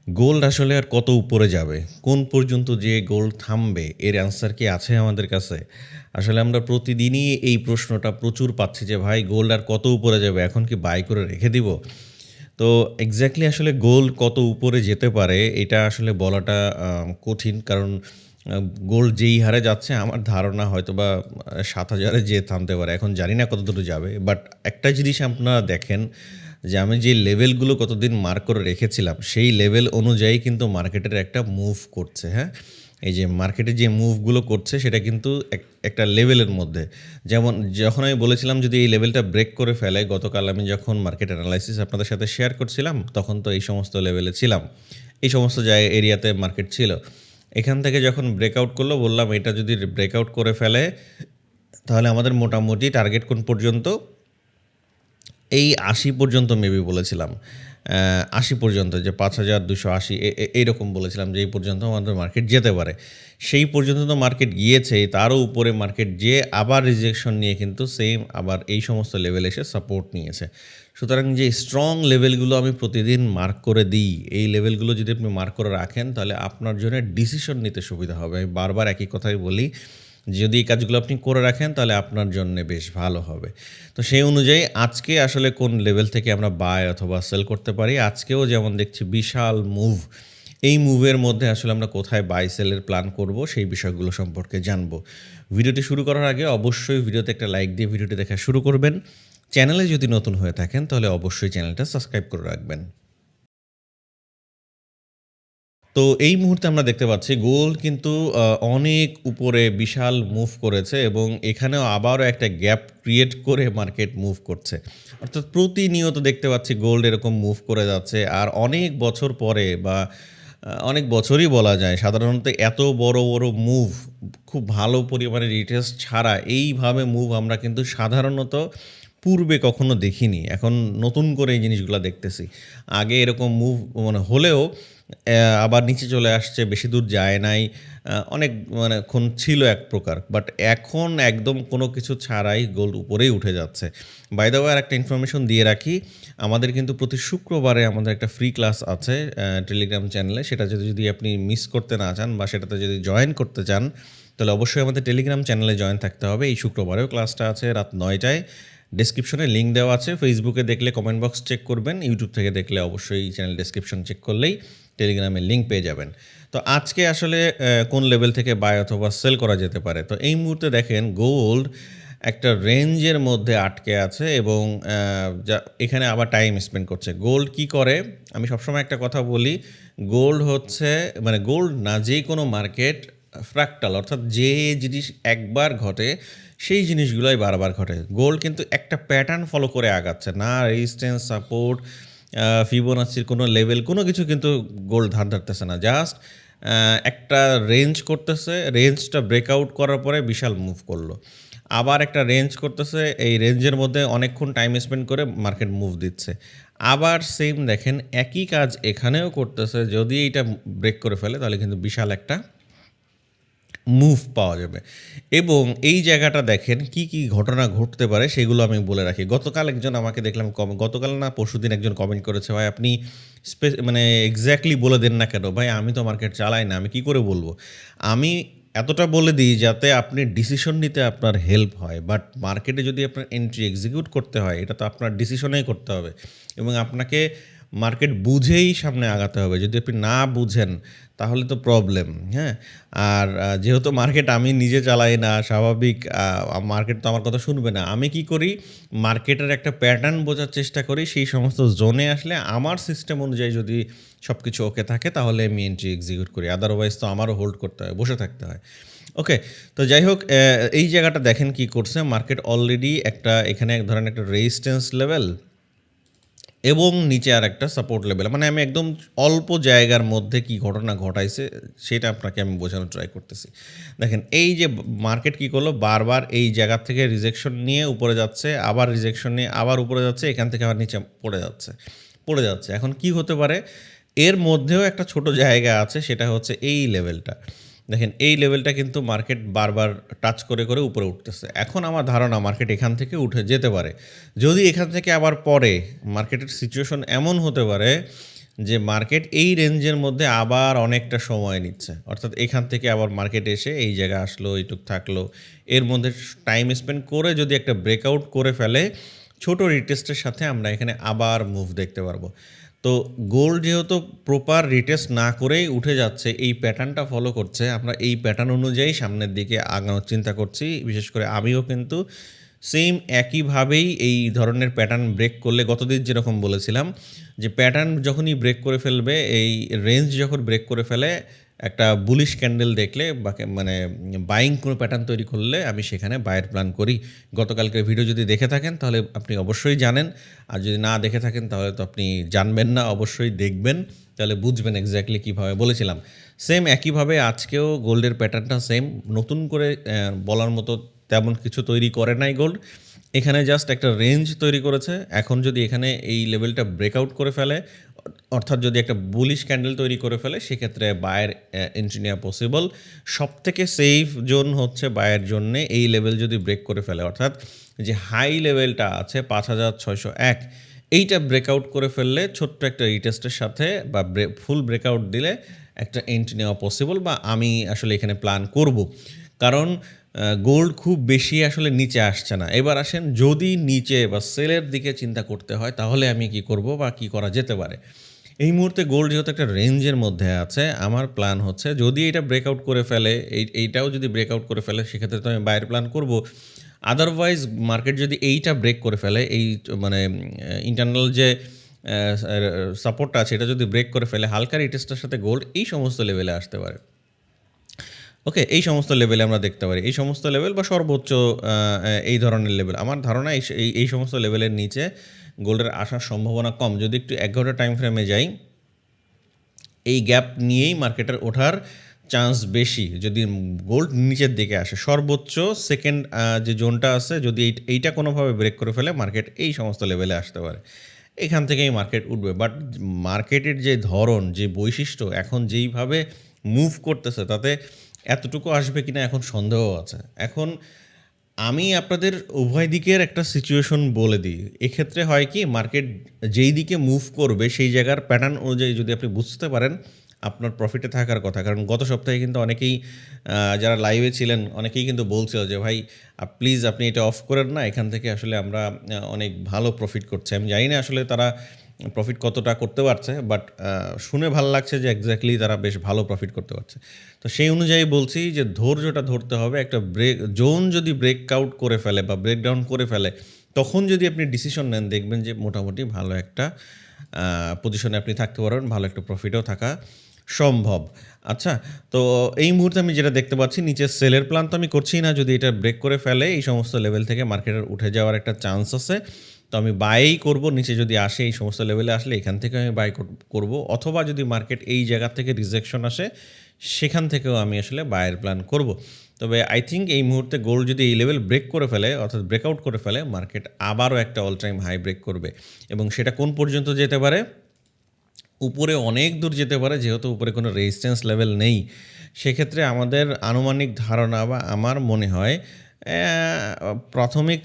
Gold আসলে আর কত উপরে যাবে? কোন পর্যন্ত যেয়ে গোল্ড থামবে? এর অ্যান্সার কি আছে আমাদের কাছে? আসলে আমরা প্রতিদিনই এই প্রশ্নটা প্রচুর পাচ্ছি যে, "ভাই গোল্ড আর কত উপরে যাবে? এখন কি বাই করে রেখে দিব?" তো এক্সাক্টলি আসলে গোল্ড কত উপরে যেতে পারে এটা আসলে বলাটা কঠিন। কারণ আ গোল্ড যেই হারে যাচ্ছে আমার ধারণা হয়তোবা ৭,০০০ এ যেয়ে থামতে পারে। এখন জানি না কতদূর যাবে। বাট একটা জিনিস আপনারা দেখেন যে আমি যে লেভেলগুলো কতদিন মার্ক করে রেখেছিলাম, সেই লেভেল অনুযায়ী কিন্তু মার্কেটের একটা মুভ করছে, হ্যাঁ? এই যে মার্কেটে যে মুভগুলো করছে সেটা কিন্তু একটা লেভেলের মধ্যে। যেমন যখন আমি বলেছিলাম যদি এই লেভেলটা ব্রেক করে ফেলে, গতকাল আমি যখন মার্কেট এনালাইসিস আপনাদের সাথে শেয়ার করছিলাম, তখন তো এই সমস্ত লেভেলে ছিলাম। এই সমস্ত এরিয়াতে মার্কেট ছিল। এখান থেকে যখন ব্রেকআউট করলো বললাম এটা যদি ব্রেকআউট করে ফেলে, তাহলে আমাদের মোটামুটি টার্গেট কোন পর্যন্ত? এই ৮০ পর্যন্ত মেবি বলেছিলাম। ৮০ পর্যন্ত যে ৫,২৮০ এইরকম বলেছিলাম যে এই পর্যন্ত আমাদের মার্কেট যেতে পারে। সেই পর্যন্ত তো মার্কেট গিয়েছেই, তারও উপরে মার্কেট যেয়ে আবার রিজেকশন নিয়ে কিন্তু সেম আবার এই সমস্ত লেভেলে এসে সাপোর্ট নিয়েছে। সুতরাং যে স্ট্রং লেভেলগুলো আমি প্রতিদিন মার্ক করে দিই, এই লেভেলগুলো যদি আপনি মার্ক করে রাখেন তাহলে আপনার জন্য ডিসিশন নিতে সুবিধা হবে। আমি বারবার একই কথাই বলি, যদি এই কাজগুলো আপনি করে রাখেন তাহলে আপনার জন্যে বেশ ভালো হবে। তো সেই অনুযায়ী আজকে আসলে কোন লেভেল থেকে আমরা বাই অথবা সেল করতে পারি, আজকেও যেমন দেখছি বিশাল মুভ। এই মুভের মধ্যে আসলে আমরা কোথায় বাই সেলের প্ল্যান করব সেই বিষয়গুলো সম্পর্কে জানব। ভিডিওটি শুরু করার আগে অবশ্যই ভিডিওতে একটা লাইক দিয়ে ভিডিওটি দেখা শুরু করবেন। চ্যানেলে যদি নতুন হয়ে থাকেন তাহলে অবশ্যই চ্যানেলটা সাবস্ক্রাইব করে রাখবেন। তো এই মুহূর্তে আমরা দেখতে পাচ্ছি গোল্ড কিন্তু অনেক উপরে বিশাল মুভ করেছে এবং এখানেও আবারও একটা গ্যাপ ক্রিয়েট করে মার্কেট মুভ করছে। অর্থাৎ প্রতিনিয়ত দেখতে পাচ্ছি গোল্ড এরকম মুভ করে যাচ্ছে। আর অনেক বছর পরে বা অনেক বছরই বলা যায় সাধারণত এত বড়, বড় মুভ খুব ভালো পরিমাণে রিটেস্ট ছাড়া এইভাবে মুভ আমরা কিন্তু সাধারণত পূর্বে কখনো দেখিনি। এখন নতুন করে এই জিনিসগুলা দেখতেছি। আগে এরকম মুভ মানে হলেও আবার নিচে চলে আসছে, বেশি দূর যায় নাই। অনেক মানে ক্ষণ ছিল এক প্রকার। বাট এখন একদম কোনো কিছু ছাড়াই গোল্ড উপরেই উঠে যাচ্ছে। বাই দ্য ওয়ে আরেকটা ইনফরমেশন দিয়ে রাখি। আমাদের কিন্তু প্রতি শুক্রবারে আমাদের একটা ফ্রি ক্লাস আছে টেলিগ্রাম চ্যানেলে। সেটা যদি আপনি মিস করতে না চান বা সেটাতে যদি জয়েন করতে চান, তাহলে অবশ্যই আমাদের টেলিগ্রাম চ্যানেলে জয়েন থাকতে হবে। এই শুক্রবারেও ক্লাসটা আছে রাত ৯ টায়। ডেসক্রিপশনে লিঙ্ক দেওয়া আছে। ফেসবুকে দেখলে কমেন্ট বক্স চেক করবেন। ইউটিউব থেকে দেখলে অবশ্যই চ্যানেল ডেসক্রিপশন চেক করলেই টেলিগ্রামের লিঙ্ক পেয়ে যাবেন। তো আজকে আসলে কোন লেভেল থেকে বাই অথবা সেল করা যেতে পারে? তো এই মুহূর্তে দেখেন গোল্ড একটা রেঞ্জের মধ্যে আটকে আছে এবং যা এখানে আবার টাইম স্পেন্ড করছে। গোল্ড কি করে? আমি সবসময় একটা কথা বলি, গোল্ড হচ্ছে মানে গোল্ড না যেকোনো মার্কেট ফ্র্যাকটাল অর্থাৎ যে জিনিস একবার ঘটে সেই জিনিসগুলোই বারবার ঘটে। গোল্ড কিন্তু একটা প্যাটার্ন ফলো করে আগাচ্ছে না। রেজিস্ট্যান্স, সাপোর্ট, ফিবোনাচির কোনো লেভেল কোনো কিছু কিন্তু গোল্ড ধার ধারতেছে না। জাস্ট একটা রেঞ্জ করতেছে, রেঞ্জটা ব্রেকআউট করার পরে বিশাল মুভ করলো। আবার একটা রেঞ্জ করতেছে, এই রেঞ্জের মধ্যে অনেকক্ষণ টাইম স্পেন্ড করে মার্কেট মুভ দিচ্ছে। আবার সেম দেখেন একই কাজ এখানেও করতেছে। যদি এইটা ব্রেক করে ফেলে তাহলে কিন্তু বিশাল একটা মুভ পাওয়া যাবে এবং এই জায়গাটা দেখেন কি, কি ঘটনা ঘটতে পারে সেগুলো আমি বলে রাখি। গতকাল একজন আমাকে দেখলাম গতকাল না পরশুদিন একজন কমেন্ট করেছে, "ভাই আপনি মানে এক্সাক্টলি বলে দেন না কেন?" ভাই আমি তো মার্কেট চালাই না, আমি কি করে বলবো? আমি এতটা বলে দিই যাতে আপনি ডিসিশন নিতে আপনার হেল্প হয়। বাট মার্কেটে যদি আপনার এন্ট্রি এক্সিকিউট করতে হয় এটা তো আপনার ডিসিশনেই করতে হবে এবং আপনাকে মার্কেট বুঝেই সামনে আগাতে হবে। যদি আপনি না বুঝেন তাহলে তো প্রবলেম, হ্যাঁ? আর যেহেতু মার্কেট আমি নিজে চালাই না, স্বাভাবিক মার্কেট তো আমার কথা শুনবে না। আমি কি করি? মার্কেটের একটা প্যাটার্ন বোঝার চেষ্টা করি। সেই সমস্ত জোনে আসলে আমার সিস্টেম অনুযায়ী যদি সবকিছু ওকে থাকে তাহলে আমি এন্ট্রি এক্সিকিউট করি। আদারওয়াইজ তো আমারও হোল্ড করতে হয়, বসে থাকতে হয়। ওকে? তো যাই হোক এই জায়গাটা দেখেন কি করছে? মার্কেট অলরেডি একটা এখানে এক ধরেন একটা রেজিস্ট্যান্স লেভেল এবং নিচে আরেকটা সাপোর্ট লেভেল। মানে আমি একদম অল্প জায়গার মধ্যে কি ঘটনা ঘটাইছে সেটা আপনাকে আমি বোঝানোর ট্রাই করতেছি। দেখেন এই যে মার্কেট কি করলো বারবার এই জায়গা থেকে রিজেকশন নিয়ে উপরে যাচ্ছে, আবার রিজেকশন নিয়ে আবার উপরে যাচ্ছে, এখান থেকে আবার নিচে পড়ে যাচ্ছে। এখন কি হতে পারে? এর মধ্যেও একটা ছোট জায়গা আছে সেটা হচ্ছে এই লেভেলটা। দেখেন এই লেভেলটা কিন্তু মার্কেট বারবার টাচ করে, করে উপরে উঠতেছে। এখন আমার ধারণা মার্কেট এখান থেকে উঠে যেতে পারে। যদি এখান থেকে আবার পরে মার্কেটের সিচুয়েশন এমন হতে পারে যে মার্কেট এই রেঞ্জের মধ্যে আবার অনেকটা সময় নিচ্ছে। অর্থাৎ এখান থেকে আবার মার্কেট এসে এই জায়গায় আসলো, এইটুক থাকলো। এর মধ্যে টাইম স্পেন্ড করে যদি একটা ব্রেকআউট করে ফেলে, ছোট রিটেস্টের সাথে আমরা এখানে আবার মুভ দেখতে পারবো। তো গোল্ড যেহেতু প্রপার রিটেস্ট না করেই উঠে যাচ্ছে, এই প্যাটার্নটা ফলো করছে, আমরা এই প্যাটার্ন অনুযায়ী সামনের দিকে আগানোর চিন্তা করছি। বিশেষ করে আমিও কিন্তু সেম একইভাবেই এই ধরনের প্যাটার্ন ব্রেক করলে গতদিন যেরকম বলেছিলাম যে প্যাটার্ন যখনই ব্রেক করে ফেলবে, এই রেঞ্জ যখন ব্রেক করে ফেলে, একটা বুলিশ ক্যান্ডেল দেখলে বা মানে বাইং কোনো প্যাটার্ন তৈরি করলে আমি সেখানে বায়ের প্ল্যান করি। গতকালকের ভিডিও যদি দেখে থাকেন তাহলে আপনি অবশ্যই জানেন, আর যদি না দেখে থাকেন তাহলে তো আপনি জানবেন না, অবশ্যই দেখবেন, তাহলে বুঝবেন এক্স্যাক্টলি কীভাবে বলেছিলাম। সেম একইভাবে আজকেও গোল্ডের প্যাটার্নটা সেম, নতুন করে বলার মতো তেমন কিছু তৈরি করে নাই গোল্ড। এখানে জাস্ট একটা রেঞ্জ তৈরি করেছে। এখন যদি এখানে এই লেভেলটা ব্রেকআউট করে ফেলে, অর্থাৎ যদি একটা বুলিশ ক্যান্ডেল তৈরি করে ফেলে, সেক্ষেত্রে বায়ের এন্ট্রি নেওয়া পসিবল। সবথেকে সেফ জোন হচ্ছে বায়ের জন্যে এই লেভেল যদি ব্রেক করে ফেলে, অর্থাৎ যে হাই লেভেলটা আছে ৫,৬০১, এইটা ব্রেকআউট করে ফেললে ছোট্ট একটা রিটেস্টের সাথে বা ফুল ব্রেকআউট দিলে একটা এন্ট্রি নেওয়া পসিবল, বা আমি আসলে এখানে প্ল্যান করব। কারণ গোল্ড খুব বেশি আসলে নিচে আসছে না। এবার আসেন, যদি নিচে বা সেলের দিকে চিন্তা করতে হয় তাহলে আমি কি করব বা কি করা যেতে পারে। এই মুহূর্তে গোল্ড যেহেতু একটা রেঞ্জের মধ্যে আছে, আমার প্ল্যান হচ্ছে যদি এটা ব্রেকআউট করে ফেলে, এইটাও যদি ব্রেকআউট করে ফেলে, সেক্ষেত্রে তো আমি বাইরের প্ল্যান করব। আদারওয়াইজ মার্কেট যদি এইটা ব্রেক করে ফেলে, এই মানে ইন্টারনাল যে সাপোর্টটা আছে এটা যদি ব্রেক করে ফেলে, হালকা রিটেস্টের সাথে গোল্ড এই সমস্ত লেভেলে আসতে পারে। ওকে, এই সমস্ত লেভেলে আমরা দেখতে পারি, এই সমস্ত লেভেল বা সর্বোচ্চ এই ধরনের লেভেল। আমার ধারণা এই সমস্ত লেভেলের নিচে গোল্ডের আসার সম্ভাবনা কম। যদি একটু ১ ঘন্টা টাইম ফ্রেমে যাই, এই গ্যাপ নিয়েই মার্কেটের ওঠার চান্স বেশি যদি গোল্ড নিচের দিকে আসে। সর্বোচ্চ সেকেন্ড যে জোনটা আছে, যদি এইটা কোনোভাবে ব্রেক করে ফেলে, মার্কেট এই সমস্ত লেভেলে আসতে পারে। এখান থেকেই মার্কেট উঠবে। বাট মার্কেটের যে ধরন, যে বৈশিষ্ট্য, এখন যেইভাবে মুভ করতেছে, তাতে এতটুকু আসবে কিনা এখন সন্দেহ আছে। এখন আমি আপনাদের উভয় দিকের একটা সিচুয়েশন বলে দিই। এক্ষেত্রে হয় কি, মার্কেট যেই দিকে মুভ করবে সেই জায়গার প্যাটার্ন অনুযায়ী যদি আপনি বুঝতে পারেন, আপনার প্রফিটে থাকার কথা। কারণ গত সপ্তাহে কিন্তু অনেকেই যারা লাইভে ছিলেন অনেকেই কিন্তু বলছিল যে ভাই প্লিজ আপনি এটা অফ করেন না, এখান থেকে আসলে আমরা অনেক ভালো প্রফিট করছি। আমি জানি না আসলে তারা প্রফিট কতটা করতে পারছে, বাট শুনে ভালো লাগছে যে এক্স্যাক্টলি তারা বেশ ভালো প্রফিট করতে পারছে। তো সেই অনুযায়ী বলছি যে ধৈর্যটা ধরতে হবে। একটা জোন যদি ব্রেকআউট করে ফেলে বা ব্রেকডাউন করে ফেলে, তখন যদি আপনি ডিসিশন নেন, দেখবেন যে মোটামুটি ভালো একটা পজিশনে আপনি থাকতে পারবেন, ভালো একটা প্রফিটও থাকা সম্ভব। আচ্ছা, তো এই মুহূর্তে আমি যেটা দেখতে পাচ্ছি, নিচের সেলের প্ল্যান তো আমি করছি না। যদি এটা ব্রেক করে ফেলে, এই সমস্ত লেভেল থেকে মার্কেটের উঠে যাওয়ার একটা চান্স আছে। তো আমি বাইই করব। নিচে যদি আসে, এই সমস্ত লেভেলে আসলে এখান থেকে আমি বাই করব, অথবা যদি মার্কেট এই জায়গা থেকে রিজেকশন আসে, সেখান থেকেও আমি আসলে বায়ের প্ল্যান করব। তবে আই থিঙ্ক এই মুহূর্তে গোল্ড যদি এই লেভেল ব্রেক করে ফেলে, অর্থাৎ ব্রেকআউট করে ফেলে, মার্কেট আবারও একটা অল টাইম হাই ব্রেক করবে। এবং সেটা কোন পর্যন্ত যেতে পারে? উপরে অনেক দূর যেতে পারে, যেহেতু উপরে কোনো রেজিস্ট্যান্স লেভেল নেই। সেক্ষেত্রে আমাদের আনুমানিক ধারণা বা আমার মনে হয় প্রাথমিক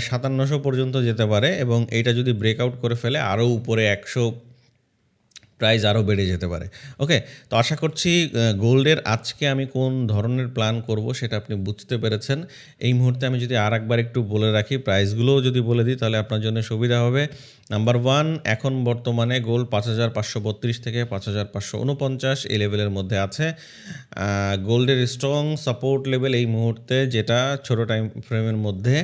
৫৭০০ পর্যন্ত যেতে পারে, এবং এইটা যদি ব্রেকআউট করে ফেলে আরও উপরে ১০০ প্রাইস আরও বেড়ে যেতে পারে। ওকে, তো আশা করছি গোল্ডের আজকে আমি কোন ধরনের প্ল্যান করব সেটা আপনি বুঝতে পেরেছেন। এই মুহূর্তে আমি যদি আরেকবার একটু বলে রাখি, প্রাইসগুলোও যদি বলে দিই তাহলে আপনার জন্য সুবিধা হবে। নাম্বার 1, এখন বর্তমানে গোল্ড ৫,৫৩২ থেকে ৫,৫৪৯ এই লেভেলের মধ্যে আছে। গোল্ডের স্ট্রং সাপোর্ট লেভেল এই মুহূর্তে, যেটা ছোটো টাইম ফ্রেমের মধ্যে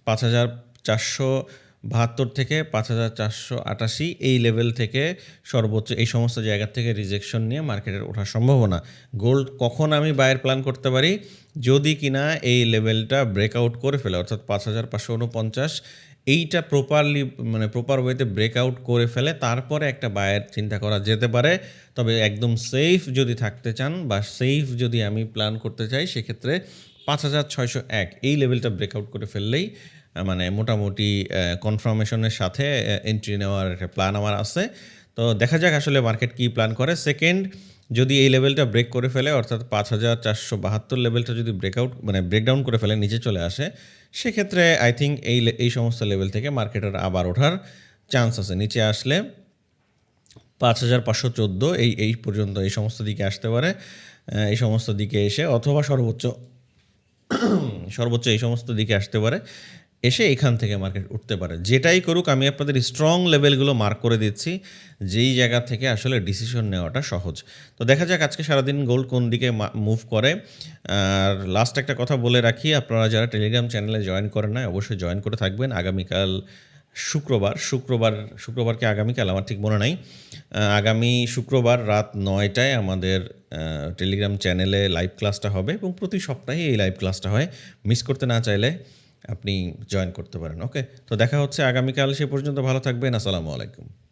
৫,৪৭২ থেকে ৫,৪৮৮ এই লেভেল থেকে সর্বোচ্চ এই সমস্ত জায়গা থেকে রিজেকশন নিয়ে মার্কেটের ওঠার সম্ভাবনা। গোল্ড কখন আমি বায়ের প্ল্যান করতে পারি? যদি কিনা এই লেভেলটা ব্রেকআউট করে ফেলে, অর্থাৎ ৫,৫৪৯, এইটা প্রপারলি মানে প্রপার ওয়েতে ব্রেকআউট করে ফেলে, তারপরে একটা বায়ের চিন্তা করা যেতে পারে। তবে একদম সেফ যদি থাকতে চান বা সেফ যদি আমি প্ল্যান করতে চাই, সেক্ষেত্রে ৫,৬০১ এই লেভেলটা ব্রেকআউট করে ফেললেই মানে মোটামুটি কনফার্মেশনের সাথে এন্ট্রি নেওয়ার একটা প্ল্যান আমার আছে। তো দেখা যাক আসলে মার্কেট কী প্ল্যান করে। সেকেন্ড, যদি এই লেভেলটা ব্রেক করে ফেলে, অর্থাৎ ৫,৪৭২ লেভেলটা যদি ব্রেকডাউন করে ফেলে, নিচে চলে আসে, সেক্ষেত্রে আই থিঙ্ক এই সমস্ত লেভেল থেকে মার্কেটের আবার ওঠার চান্স আছে। নিচে আসলে ৫,৫১৪ এই পর্যন্ত এই সমস্ত দিকে আসতে পারে। এই সমস্ত দিকে এসে অথবা সর্বোচ্চ এই সমস্ত দিকে আসতে পারে। এসে এখান থেকে মার্কেট উঠতে পারে। যেটাই করুক আমি আপনাদের স্ট্রং লেভেলগুলো মার্ক করে দিচ্ছি। যেই জায়গা থেকে আসলে ডিসিশন নেওয়াটা সহজ। তো দেখা যাক আজকে সারাদিন গোল্ড কোন দিকে মুভ করে। আর লাস্ট একটা কথা বলে রাখি, আপনারা যারা টেলিগ্রাম চ্যানেলে জয়েন করেন নাই অবশ্যই জয়েন করে থাকবেন। আগামীকাল শুক্রবার কি আগামীকাল আমার ঠিক মনে নাই। আগামী শুক্রবার রাত ৯টায় আমাদের টেলিগ্রাম চ্যানেলে লাইভ ক্লাসটা হবে এবং প্রতি সপ্তাহে এই লাইভ ক্লাসটা হয়। মিস করতে না চাইলে আপনি জয়েন করতে পারেন। ওকে? তো দেখা হচ্ছে আগামীকাল। সে পর্যন্ত ভালো থাকবেন। আসসালামু আলাইকুম।